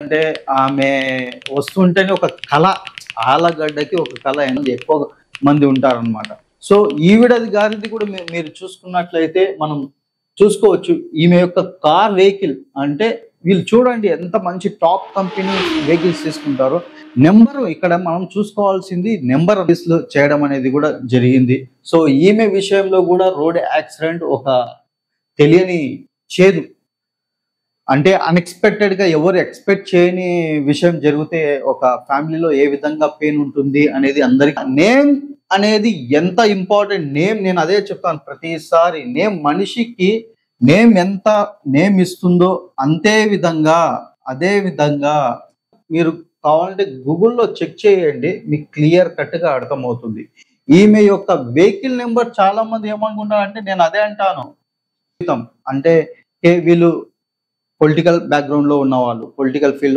అంటే ఆమె వస్తుంటేనే ఒక కళ, ఆలగడ్డకి ఒక కళ అనేది ఎక్కువ మంది ఉంటారనమాట. సో ఈవిడది గారిది కూడా మీరు చూసుకున్నట్లయితే మనం చూసుకోవచ్చు. ఈమె యొక్క కార్ వెహికల్ అంటే వీళ్ళు చూడండి ఎంత మంచి టాప్ కంపెనీ వెహికల్స్ తీసుకుంటారో. నెంబర్ ఇక్కడ మనం చూసుకోవాల్సింది నెంబర్ చేయడం అనేది కూడా జరిగింది. సో ఈమె విషయంలో కూడా రోడ్ యాక్సిడెంట్ ఒక తెలియని చేదు, అంటే అన్ఎక్స్పెక్టెడ్ గా ఎవరు ఎక్స్పెక్ట్ చేయని విషయం జరిగితే ఒక ఫ్యామిలీలో ఏ విధంగా పెయిన్ ఉంటుంది అనేది అందరికి. నేమ్ అనేది ఎంత ఇంపార్టెంట్, నేమ్ నేను అదే చెప్తాను ప్రతిసారి, నేమ్ మనిషికి నేమ్ ఎంత నేమ్ ఇస్తుందో అదే విధంగా మీరు కావాలంటే గూగుల్లో చెక్ చేయండి, మీకు క్లియర్ కట్ గా అర్థమవుతుంది. ఈమె యొక్క వెహికల్ నెంబర్ చాలా మంది ఏమనుకుంటారంటే, నేను అదే అంటాను, అంటే వీళ్ళు పొలిటికల్ బ్యాక్గ్రౌండ్ లో ఉన్న వాళ్ళు, పొలిటికల్ ఫీల్డ్